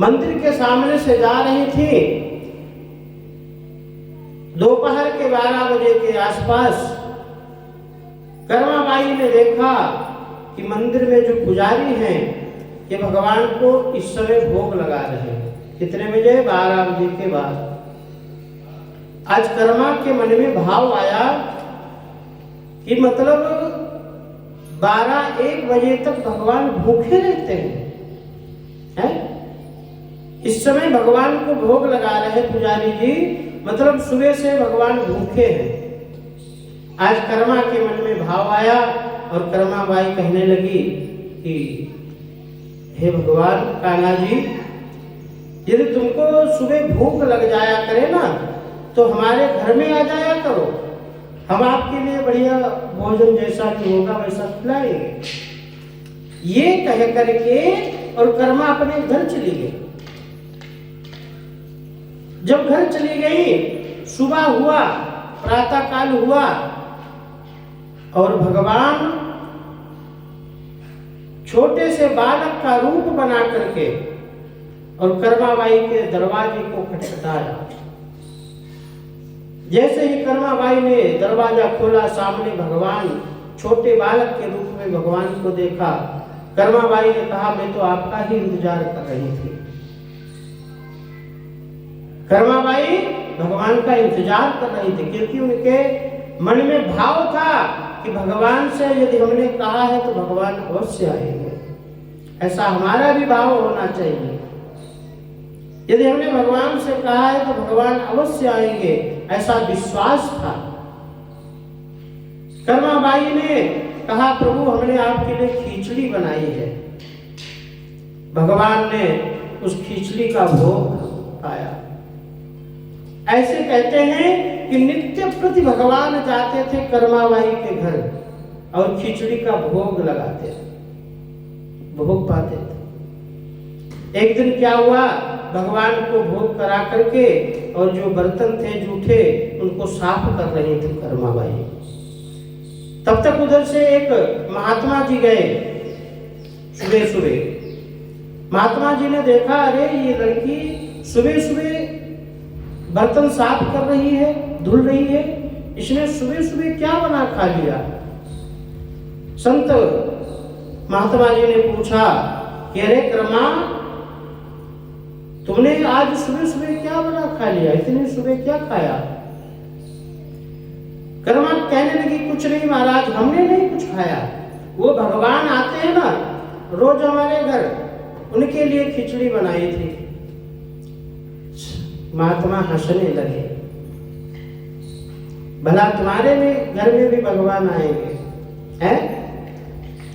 मंदिर के सामने से जा रही थी। दोपहर के 12 बजे के आसपास कर्माबाई ने देखा कि मंदिर में जो पुजारी हैं ये भगवान को इस समय भोग लगा रहे हैं। कितने बजे? 12 बजे के बाद। आज कर्मा के मन में भाव आया कि मतलब 12-1 बजे तक भगवान भूखे रहते हैं? इस समय भगवान को भोग लगा रहे पुजारी जी, मतलब सुबह से भगवान भूखे हैं। आज कर्मा के मन में भाव आया और कर्माबाई कहने लगी कि हे भगवान कान्हा जी, यदि तुमको सुबह भूख लग जाया करे ना तो हमारे घर में आ जाया करो, हम आपके लिए बढ़िया भोजन जैसा भी होगा वैसा खिलाएंगे। ये कह करके और कर्मा अपने घर चली गई। जब घर चली गई, सुबह हुआ, प्रातः काल हुआ और भगवान छोटे से बालक का रूप बना करके और कर्माबाई के दरवाजे को खटखटाया। जैसे ही कर्माबाई ने दरवाजा खोला, सामने भगवान छोटे बालक के रूप में भगवान को देखा। कर्माबाई ने कहा, मैं तो आपका ही इंतजार कर रही थी। कर्माबाई भगवान का इंतजार कर रही थी क्योंकि उनके मन में भाव था कि भगवान से यदि हमने कहा है तो भगवान अवश्य आएंगे। ऐसा हमारा भी भाव होना चाहिए। यदि हमने भगवान से कहा है तो भगवान अवश्य आएंगे, ऐसा विश्वास था। कर्माबाई ने कहा, प्रभु हमने आपके लिए खिचड़ी बनाई है। भगवान ने उस खिचड़ी का भोग पाया। ऐसे कहते हैं कि नित्य प्रति भगवान जाते थे कर्माबाई के घर और खिचड़ी का भोग लगाते थे, भोग पाते थे। एक दिन क्या हुआ, भगवान को भोग करा करके और जो बर्तन थे जूठे उनको साफ कर रही थी कर्माबाई। तब तक उधर से एक महात्मा जी गए सुबह सुबह। महात्मा जी ने देखा, अरे ये लड़की सुबह सुबह बर्तन साफ कर रही है, धुल रही है, इसने सुबह सुबह क्या बना खा लिया। संत महात्मा जी ने पूछा कि अरे कर्मा, तुमने आज सुबह सुबह क्या बना खा लिया, इतनी सुबह क्या खाया। कर्मा कहने लगी, कुछ नहीं महाराज, हमने नहीं कुछ खाया, वो भगवान आते हैं ना रोज हमारे घर, उनके लिए खिचड़ी बनाई थी। महात्मा हंसने लगे, भला तुम्हारे में घर में भी भगवान आएंगे हैं?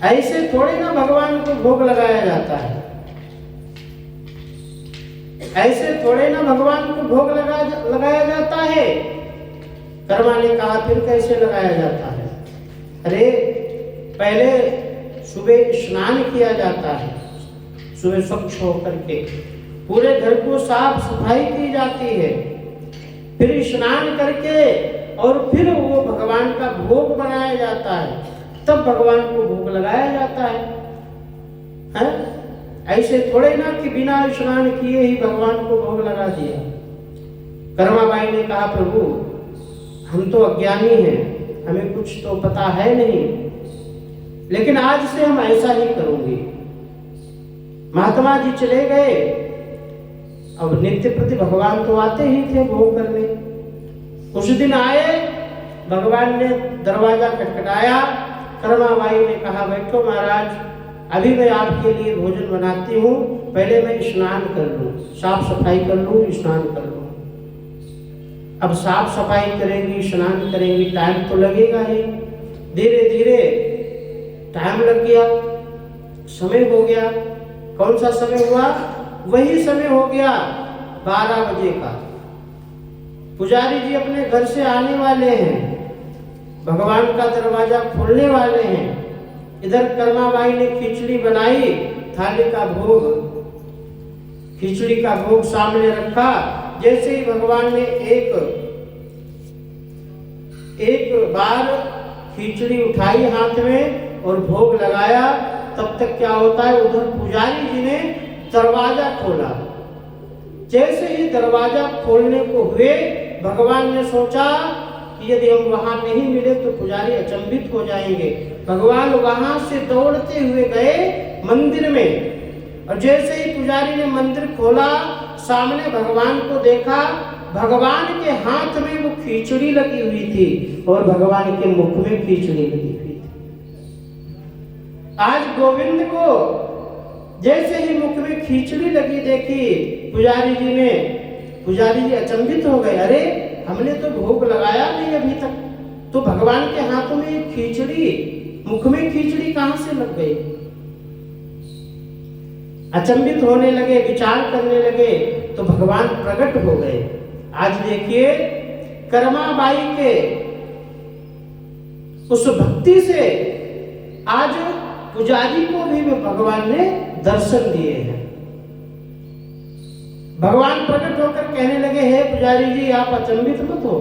ऐसे थोड़े ना भगवान को भोग लगाया जाता है, ऐसे थोड़े ना भगवान को भोग लगाया जाता है। कर्मा ने कहा, फिर कैसे लगाया जाता है? अरे पहले सुबह स्नान किया जाता है, सुबह स्वच्छ होकर के पूरे घर को साफ सफाई की जाती है, फिर स्नान करके और फिर वो भगवान का भोग बनाया जाता है, तब भगवान को भोग लगाया जाता है, हैं? ऐसे थोड़े ना कि बिना स्नान किए ही भगवान को भोग लगा दिया। कर्माबाई ने कहा, प्रभु हम तो अज्ञानी हैं, हमें कुछ तो पता है नहीं, लेकिन आज से हम ऐसा ही करूंगी। महात्मा जी चले गए। अब नित्य प्रति भगवान तो आते ही थे भोग करने। उस दिन आए, भगवान ने दरवाजा खटखटाया। कर्माबाई ने कहा, बैठो महाराज, अभी मैं आपके लिए भोजन बनाती हूँ, पहले मैं स्नान कर लूँ, साफ सफाई कर लूँ, स्नान कर लूँ। अब साफ सफाई करेंगी, स्नान करेंगी, टाइम तो लगेगा ही। धीरे धीरे टाइम लग गया, समय हो गया। कौन सा समय हुआ? वही समय हो गया 12 बजे का। पुजारी जी अपने घर से आने वाले हैं, भगवान का दरवाजा खोलने वाले हैं। इधर कर्माबाई ने खिचड़ी बनाई, थाली का भोग, खिचड़ी का भोग सामने रखा। जैसे ही भगवान ने एक बार खिचड़ी उठाई हाथ में और भोग लगाया, तब तक क्या होता है, उधर पुजारी जी ने दरवाजा खोला। जैसे ही दरवाजा खोलने को हुए, भगवान ने सोचा कि यदि हम वहां नहीं मिले तो पुजारी अचंभित हो जाएंगे। भगवान वहां से दौड़ते हुए गए मंदिर में, और जैसे ही पुजारी ने मंदिर खोला, सामने भगवान को देखा। भगवान के हाथ में वो खिचड़ी लगी हुई थी और भगवान के मुख में खिचड़ी लगी हुई थी। आज गोविंद को जैसे ही मुख में खिचड़ी लगी देखी पुजारी जी अचंभित हो गए। अरे हमने तो भोग लगाया नहीं अभी तक, तो भगवान के हाथों में खिचड़ी, मुख में खिचड़ी कहां से लग गई? अचंभित होने लगे, विचार करने लगे, तो भगवान प्रकट हो गए। आज देखिए कर्माबाई के उस भक्ति से आज पुजारी को भी भगवान ने दर्शन दिए हैं। भगवान प्रकट होकर कहने लगे, हे पुजारी जी आप अचंभित मत हो,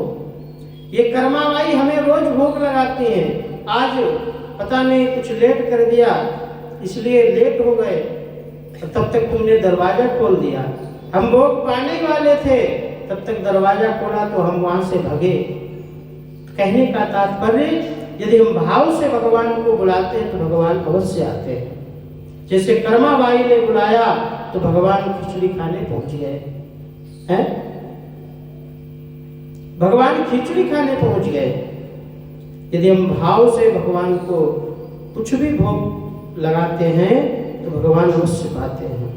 ये कर्माबाई हमें रोज भोग लगाती हैं, आज पता नहीं कुछ लेट कर दिया इसलिए लेट हो गए, तब तक तुमने दरवाजा खोल दिया। हम भोग पाने वाले थे, तब तक दरवाजा खोला तो हम वहां से भगे। कहने का तात्पर्य, यदि हम भाव से भगवान को बुलाते हैं तो भगवान अवश्य आते हैं। जैसे कर्माबाई ने बुलाया तो भगवान खिचड़ी खाने पहुंच गए हैं, भगवान खिचड़ी खाने पहुंच गए। यदि हम भाव से भगवान को कुछ भी भोग लगाते हैं तो भगवान अवश्य पाते हैं।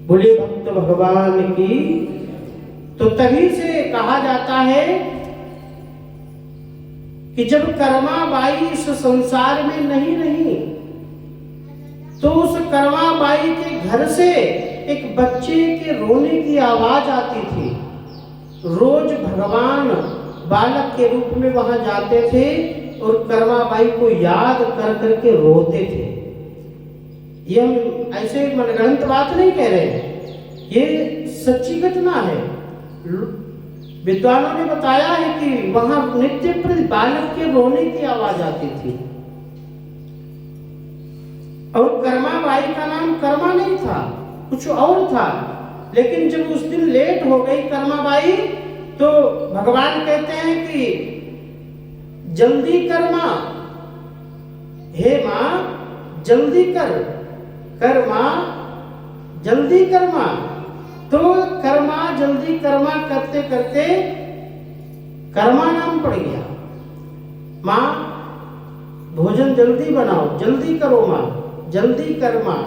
बोलिए भक्त भगवान की। तो तभी से कहा जाता है कि जब कर्माबाई इस संसार में नहीं रही, तो उस कर्माबाई के घर से एक बच्चे के रोने की आवाज आती थी। रोज भगवान बालक के रूप में वहां जाते थे और कर्माबाई को याद कर करके रोते थे। ये हम ऐसे मनगढ़ंत बात नहीं कह रहे हैं, ये सच्ची घटना है। विद्वानों ने बताया है कि वहां नित्य प्रति बालक के रोने की आवाज आती थी। और कर्माबाई का नाम कर्मा नहीं था, कुछ और था। लेकिन जब उस दिन लेट हो गई कर्माबाई, तो भगवान कहते हैं कि जल्दी कर मां, हे मां जल्दी कर मां जल्दी कर मां। तो कर्मा जल्दी कर्मा करते करते कर्मा नाम पड़ गया। मां भोजन जल्दी बनाओ, जल्दी करो मां, जल्दी कर मां,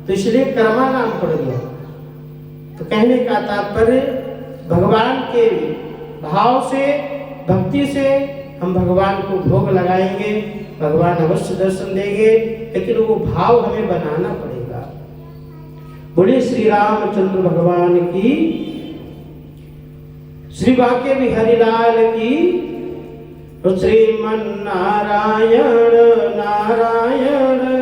तो इसलिए कर्मा नाम पड़ गया। तो कहने का तात्पर्य, भगवान के भाव से, भक्ति से हम भगवान को भोग लगाएंगे, भगवान अवश्य दर्शन देंगे, लेकिन वो भाव हमें बनाना पड़ेगा। बोलिए श्री रामचंद्र भगवान की, श्री बांके बिहारी लाल की, श्रीमन नारायण नारायण